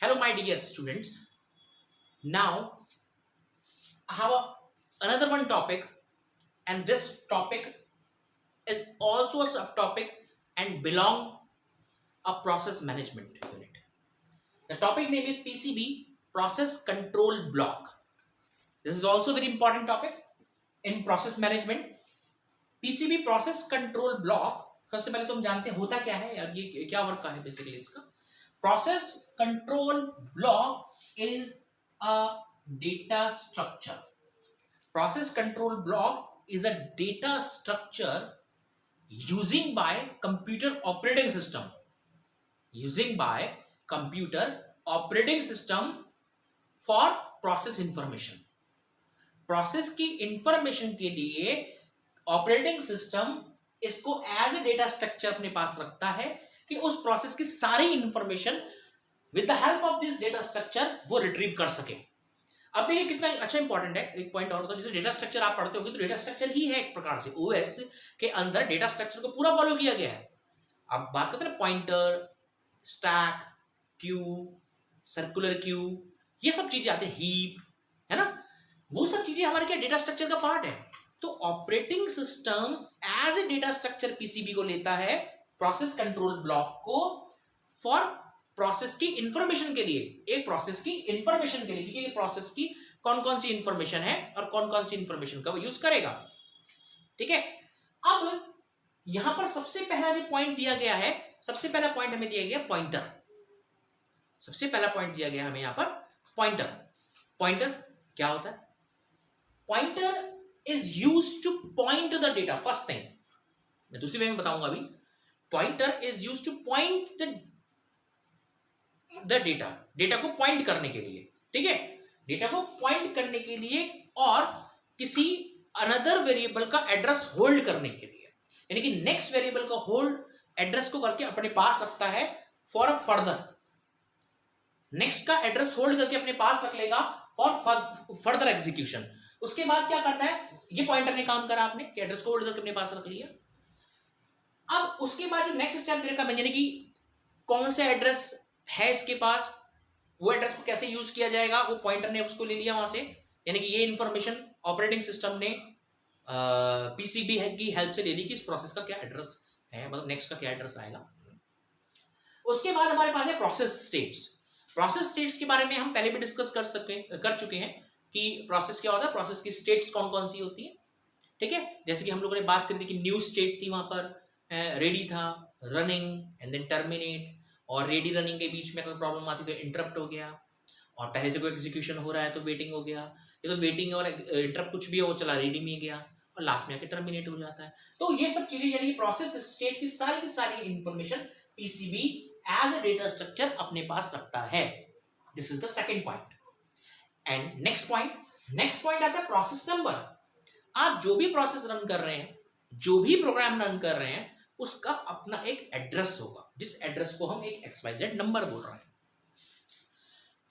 Hello, my dear students. Now, I have another one topic, and this topic is also a subtopic and belong a process management unit. The topic name is PCB, Process Control Block. This is also a very important topic in process management. PCB Process Control Block. सबसे पहले तो हम जानते हैं होता क्या है, ये क्या वर्क का है बेसिकली इसका. Process Control Block is a data structure. Process control block is a data structure using by computer operating system. Using by computer operating system for process information. Process की information के लिए operating system इसको as a data structure अपने पास रखता है कि उस process की सारी information with the help of this data structure वो retrieve कर सके. अब देखिए कितना अच्छा इंपॉर्टेंट है. एक पॉइंट और होता है, जैसे डेटा स्ट्रक्चर आप पढ़ते होंगे तो डेटा स्ट्रक्चर ही है एक प्रकार से. ओएस के अंदर डेटा स्ट्रक्चर को पूरा फॉलो किया गया है. अब बात करते हैं pointer, stack, Q, circular queue, ये सब चीजें आती है, हीप, है ना. वो सब चीजें हमारे क्या डेटा स्ट्रक्चर का पार्ट है. तो operating system as a data structure PCB को लेता है, प्रोसेस कंट्रोल ब्लॉक को, फॉर प्रोसेस की इंफॉर्मेशन के लिए, एक प्रोसेस की इंफॉर्मेशन के लिए, क्योंकि प्रोसेस की कौन कौन सी इंफॉर्मेशन है और कौन कौन सी इंफॉर्मेशन का वो यूज करेगा. ठीक है. अब यहां पर सबसे पहला जो पॉइंट दिया गया है, सबसे पहला पॉइंट हमें दिया गया पॉइंटर. सबसे पहला पॉइंट दिया गया हमें यहां पर पॉइंटर. पॉइंटर क्या होता है? Pointer is used two point the data. First thing मैं दूसरी वे में बताऊंगा अभी. Pointer is used two point the data को पॉइंट करने के लिए. ठीक है. डेटा को पॉइंट करने के लिए और किसी अनदर वेरिएबल का एड्रेस होल्ड करने के लिए, यानी कि नेक्स्ट वेरिएबल का होल्ड एड्रेस को करके अपने पास रखता है फॉर अ फर्दर. नेक्स्ट का एड्रेस होल्ड करके अपने पास रख लेगा फॉर फर्दर एग्जीक्यूशन. उसके बाद क्या करता है, ये पॉइंटर ने काम करा, आपने एड्रेस को होल्ड करके अपने पास रख लिया. अब उसके बाद जो नेक्स्ट स्टेप दे रखा, यानी कि कौन सा एड्रेस है इसके पास, वो एड्रेस को कैसे यूज किया जाएगा, वो पॉइंटर ने उसको ले लिया वहां से. यानी कि ये इंफॉर्मेशन ऑपरेटिंग सिस्टम ने पीसीबी की हेल्प से ले ली कि इस प्रोसेस का क्या एड्रेस है, मतलब नेक्स्ट का क्या एड्रेस आएगा. उसके बाद हमारे पास है प्रोसेस स्टेट्स. प्रोसेस स्टेट्स के बारे में हम पहले भी डिस्कस कर चुके हैं कि प्रोसेस क्या होता है, प्रोसेस की स्टेट्स कौन कौन सी होती है. ठीक है. जैसे कि हम लोगों ने बात करी थी कि न्यू स्टेट थी, वहां पर रेडी था, रनिंग एंड देन टर्मिनेट, और रेडी रनिंग के बीच में कोई प्रॉब्लम आती तो इंटरप्ट हो गया, और पहले से कोई एग्जीक्यूशन हो रहा है तो वेटिंग हो गया, ये तो वेटिंग और इंटरप्ट कुछ भी हो चला रेडी में गया, और लास्ट में आके टर्मिनेट हो जाता है. तो ये सब चीजें, यानी प्रोसेस स्टेट की सारी information PCB as a data structure अपने पास रखता है. This is the second point. And next point आता है प्रोसेस नंबर. आप जो भी प्रोसेस रन कर रहे हैं, जो भी प्रोग्राम रन कर रहे हैं, उसका अपना एक एड्रेस होगा, जिस एड्रेस को हम एक XYZ नंबर बोल रहे हैं.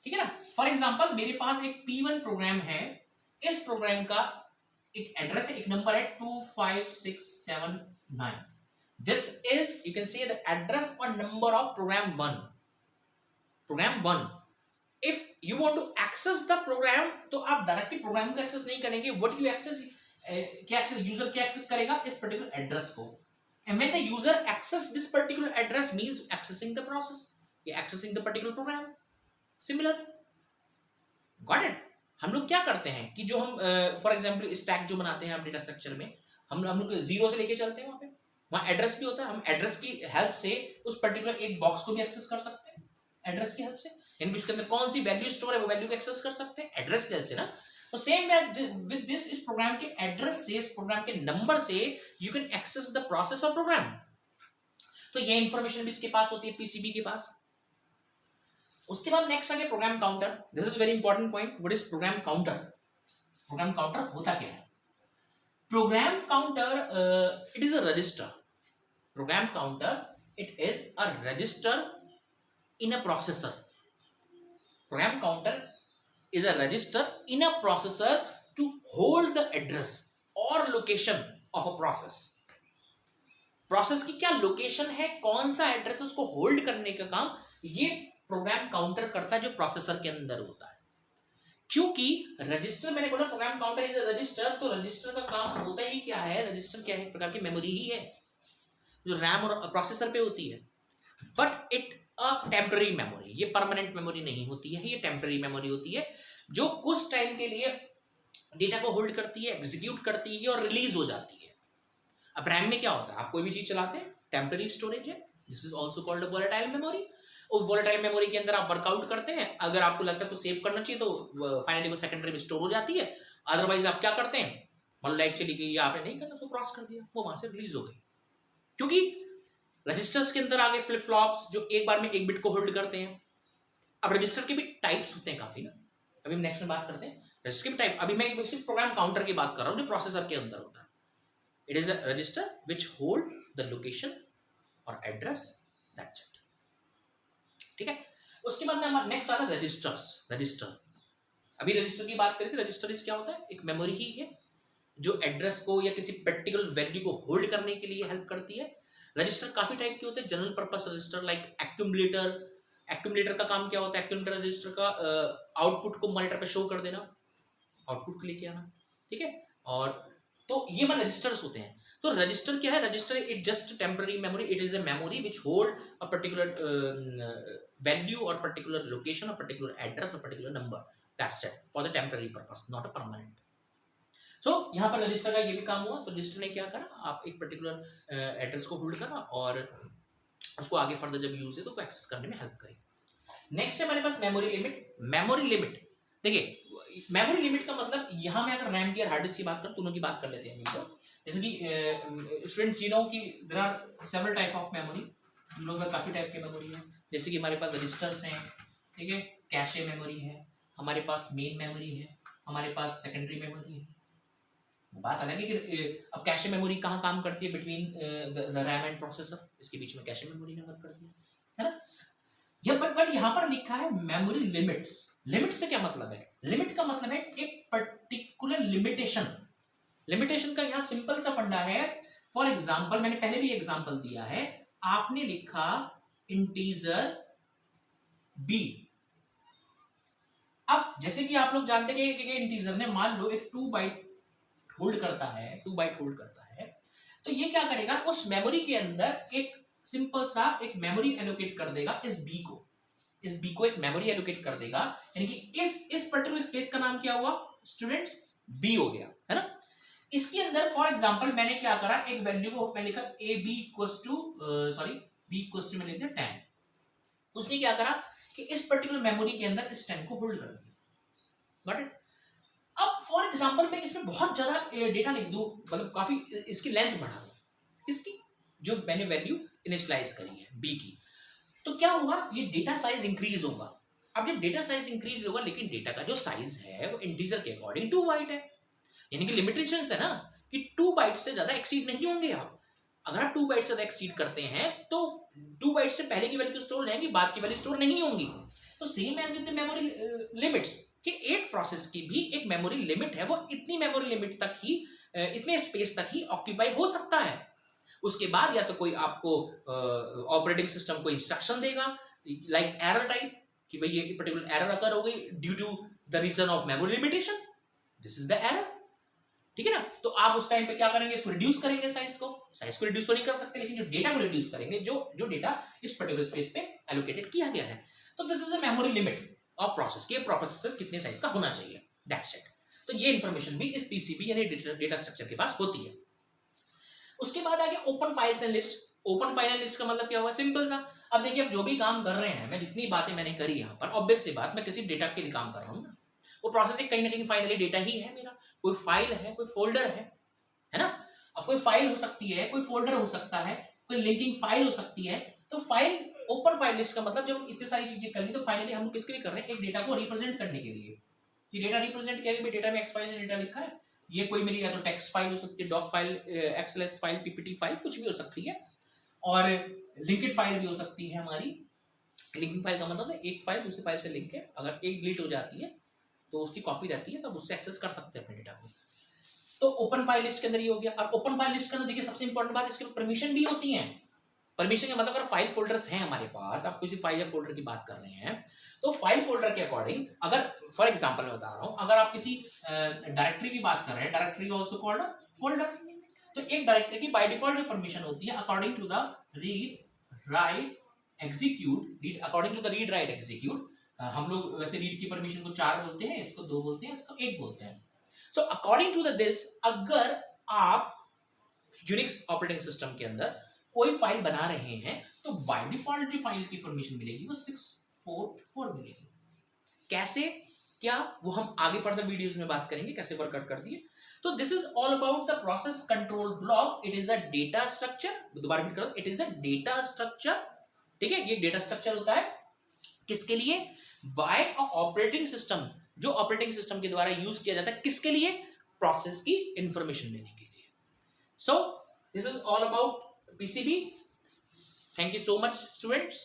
ठीक है ना. फॉर एग्जांपल मेरे पास एक P1 प्रोग्राम है, इस प्रोग्राम का एक एड्रेस है, एक नंबर है 25679. This is, you can see the address और number of program 1. If you want to access the program, तो आप डायरेक्टली प्रोग्राम को एक्सेस नहीं करेंगे. व्हाट यू एक्सेस, यूजर क्या एक्सेस करेगा, इस पर्टिकुलर एड्रेस को. And when the user access this particular address means accessing the process, accessing the particular program. Similar, got it? हम लोग क्या करते हैं कि जो हम फॉर एग्जांपल स्टैक जो बनाते हैं हम डेटा स्ट्रक्चर में, हम लोग जीरो से लेके चलते हैं, वहाँ एड्रेस भी होता है. हम एड्रेस की हेल्प से उस पर्टिकुलर एक बॉक्स को भी एक्सेस कर सकते हैं एड्रेस की हेल्प से. यानी उसके अंदर कौन सी वैल्यू स्टोर है वो वैल्यू को एक्सेस कर सकते हैं एड्रेस की हेल्प से ना. तो सेम विद दिस, इस प्रोग्राम के एड्रेस से, इस प्रोग्राम के नंबर से you can access the process of program. तो ये इंफॉर्मेशन भी इसके पास होती है पीसीबी के पास. उसके बाद नेक्स्ट आ गया program counter. This is very important point. What is program counter? Program counter होता क्या है? Program counter it is a resistor. Program counter it is a resistor in a processor. Program counter is a register in a processor to hold the address or location of a process. Process की क्या location है, कौन सा address, उसको hold करने का काम ये प्रोग्राम काउंटर करता है जो प्रोसेसर के अंदर होता है। क्योंकि रजिस्टर, मैंने बोला program counter is a resistor, तो रजिस्टर का काम होता ही क्या है, रजिस्टर क्या है, एक प्रकार की मेमोरी ही है जो रैम और प्रोसेसर पे होती है। But it a temporary memory, ये परमानेंट मेमोरी नहीं होती है, ये टेम्पररी मेमोरी होती है जो कुछ टाइम के लिए डेटा को होल्ड करती है, एग्जीक्यूट करती है और रिलीज हो जाती है। अब रैम में क्या होता है, आप कोई भी चीज चलाते हैं, टेम्पररी स्टोरेज है, this is also called volatile memory. उस वोलेटाइल मेमोरी के अंदर आप वर्कआउट करते हैं, अगर आपको लगता है तो सेव करना चाहिए तो फाइनली वो सेकेंडरी में स्टोर हो जाती है। अदरवाइज आप क्या करते हैं, मान लाइट चली गई, आपने नहीं करना, उसको क्रॉस कर दिया, वो वहां से रिलीज हो गई। क्योंकि रजिस्टर्स के अंदर आगे फ्लिप फ्लॉप्स जो एक बार में एक बिट को होल्ड करते हैं। अब रजिस्टर के भी टाइप्स होते हैं काफी ना, अभी नेक्स्ट में बात करते हैं रजिस्टर के टाइप। अभी मैं सिर्फ प्रोग्राम काउंटर की बात कर रहा हूं जो प्रोसेसर के अंदर होता है। It is a register which hold the location और एड्रेस, दैट्स इट। ठीक है, उसके बाद में नेक्स्ट आता है रजिस्टर्स। रजिस्टर, अभी रजिस्टर की बात करें तो रजिस्टर इस क्या होता है, एक मेमोरी ही है जो एड्रेस को या किसी पर्टिकुलर वैल्यू को होल्ड करने के लिए हेल्प करती है। रजिस्टर काफी टाइप के होते हैं, general purpose register like accumulator. Accumulator का काम क्या होता है, एक्यूमुलेटर रजिस्टर का आउटपुट को मॉनिटर पे शो कर देना, आउटपुट को लेके आना। ठीक है, और तो ये मान रजिस्टर्स होते हैं। तो रजिस्टर क्या है, register it just temporary memory, it is a memory which hold a particular value और पर्टिकुलर लोकेशन और पर्टिकुलर एड्रेस और particular number, that's it, for the temporary purpose, not a permanent. So यहाँ पर register का ये भी काम हुआ। तो रजिस्टर ने क्या करा, आप एक पर्टिकुलर एड्रेस को होल्ड करा और उसको आगे फर्दर जब यूज है तो एक्सेस करने में हेल्प करेगी। नेक्स्ट है हमारे पास मेमोरी लिमिट। मेमोरी लिमिट, देखिए मेमोरी लिमिट का मतलब यहाँ में अगर रैम की और हार्ड डिस्क की बात कर, दोनों की बात कर लेते हैं। जैसे कि स्टूडेंट यू नो कि there are several type of memory, हम लोग में काफी टाइप की मेमोरी है। जैसे कि हमारे पास रजिस्टर्स हैं, ठीक है, कैशे मेमोरी है, हमारे पास मेन मेमोरी है, हमारे पास सेकेंडरी मेमोरी है। बात अलग है कि अब कैशे मेमोरी कहाँ काम करती है, between the RAM and processor, इसके बीच में कैशे मेमोरी वर्क करती है ना। ये बट यहाँ पर लिखा है मेमोरी लिमिट्स। लिमिट से क्या मतलब है, लिमिट का मतलब है एक पर्टिकुलर लिमिटेशन। लिमिटेशन का यहाँ सिंपल सा फंडा है। फॉर एग्जाम्पल, मैंने पहले भी एग्जाम्पल दिया है, आपने लिखा इंटीजर बी। अब जैसे कि आप लोग जानते हैं कि इंटीजर ने मान लो एक 2 बाइट होल्ड करता है, 2 बाइट होल्ड करता है, तो ये क्या करेगा, उस मेमोरी के अंदर एक सिंपल सा एक मेमोरी एलोकेट कर देगा इस बी को। इस बी को एक मेमोरी एलोकेट कर देगा, यानी कि इस पर्टिकुलर स्पेस का नाम क्या हुआ स्टूडेंट्स, बी हो गया, है ना। इसके अंदर फॉर एग्जांपल मैंने क्या करा, एक वैल्यू को मैं लिखा A B equals to B equals to, मैं लिख दिया 10। उसने क्या करा कि इस पर्टिकुलर मेमोरी के अंदर इस 10 को होल्ड कर दिया। Got it. अब फॉर एग्जांपल मैं इसमें बहुत ज्यादा डेटा लिख दूं, मतलब काफी इसकी लेंथ बढ़ा दूं, इसकी जो मैंने वैल्यू इनिशियलाइज करी है बी की, तो क्या होगा, ये डेटा साइज इंक्रीज होगा। अब जब डेटा साइज इंक्रीज होगा, लेकिन डेटा का जो साइज है वो इंटीजर के अकॉर्डिंग 2 बाइट है, यानी कि लिमिटेशंस है ना कि 2 बाइट से ज्यादा एक्सीड नहीं होंगे आप। अगर आप 2 बाइट से ज्यादा एक्सीड करते हैं तो 2 बाइट से पहले की वैल्यू तो स्टोर हो जाएंगी, बाद की वैल्यू स्टोर नहीं होंगी। तो same as with the memory limits, कि एक प्रोसेस की भी एक मेमोरी लिमिट है, वो इतनी मेमोरी लिमिट तक ही, इतने स्पेस तक ही ऑक्यूपाई हो सकता है। उसके बाद या तो कोई आपको ऑपरेटिंग सिस्टम को इंस्ट्रक्शन देगा लाइक एरर टाइप, कि भाई ये पर्टिकुलर एरर अकर हो गई due to the reason of memory limitation, this is the error. ठीक है ना, तो आप उस टाइम पे क्या करेंगे, इसको रिड्यूस करेंगे, साइज को रिड्यूस तो नहीं कर सकते, लेकिन जो डेटा को रिड्यूस करेंगे, जो डेटा इस पर्टिकुलर स्पेस पे एलोकेटेड किया गया है। तो this is the memory limit of process, कि प्रोसेसर कितने साइज का होना चाहिए, दैट्स इट। तो ये इंफॉर्मेशन भी इस पीसीबी यानी डेटा स्ट्रक्चर के पास होती है। उसके बाद आ गया open files and list. Open file and list का मतलब क्या हुआ, सिंपल सा। अब देखिए, अब जो भी काम कर रहे हैं, मैं जितनी बातें मैंने करी यहाँ पर, ऑब्वियस सी बात, मैं किसी डेटा के लिए काम कर रहा हूँ ना, वो प्रोसेसिंग कहीं ना कहीं फाइनली डेटा ही है मेरा, कोई फाइल है, कोई फोल्डर है ना। अब कोई फाइल हो सकती है, कोई फोल्डर हो सकता है, कोई लिंकिंग फाइल हो सकती है। तो फाइल, ओपन फाइल लिस्ट का मतलब जब हम इतनी सारी चीजें कर ली, तो फाइनली हम किसके लिए कर रहे हैं, एक डेटा को रिप्रेजेंट करने के लिए। कि डेटा रिप्रेजेंट किया है, डेटा में एक्सवाइजेड डेटा लिखा है, ये कोई मेरी या तो टेक्स्ट फाइल हो सकती है, doc file, XLS file, PPT file, कुछ भी हो सकती है, और लिंक्ड फाइल भी हो सकती है हमारी। लिंकिंग फाइल का मतलब है एक फाइल दूसरी फाइल से लिंक है, अगर एक डिलीट हो जाती है तो उसकी कॉपी रहती है, तब उससे एक्सेस कर सकते हैं अपने डेटा को। तो ओपन फाइल लिस्ट के अंदर ये हो गया। और ओपन फाइल लिस्ट के अंदर देखिए सबसे इंपॉर्टेंट बात, इसके परमिशन भी होती है। परमिशन का मतलब अगर फाइल फोल्डर्स हैं हमारे पास, आप किसी फाइल या फोल्डर की बात कर रहे हैं, तो फाइल फोल्डर के अकॉर्डिंग, अगर फॉर एग्जांपल मैं बता रहा हूं, अगर आप किसी डायरेक्टरी की बात कर रहे हैं, डायरेक्टरी आल्सो कॉल्ड फोल्डर, तो एक डायरेक्टरी की बाय डिफॉल्ट जो परमिशन होती है according to the read write execute, read according to the read write execute, हम लोग वैसे रीड की परमिशन को 4 बोलते हैं, इसको 2 बोलते हैं, इसको 1 बोलते हैं। So according to the this, अगर आप यूनिक्स ऑपरेटिंग सिस्टम के अंदर कोई फाइल बना रहे हैं तो बाय डिफॉल्ट जो फाइल की परमिशन मिलेगी वो 644 मिलेगी। कैसे, क्या, वो हम आगे फर्दर वीडियोस में बात करेंगे कैसे वर्कआउट कर दिए। तो this is all about the process control block. It is a data structure, दोबारा रिपीट करो, it is a data structure. ठीक है, ये डेटा स्ट्रक्चर होता है किसके लिए? बाय अ ऑपरेटिंग सिस्टम, जो ऑपरेटिंग सिस्टम के द्वारा यूज किया जाता है, किसके लिए? प्रोसेस की इंफॉर्मेशन लेने के लिए। So this is all about PCB. Thank you so much, students.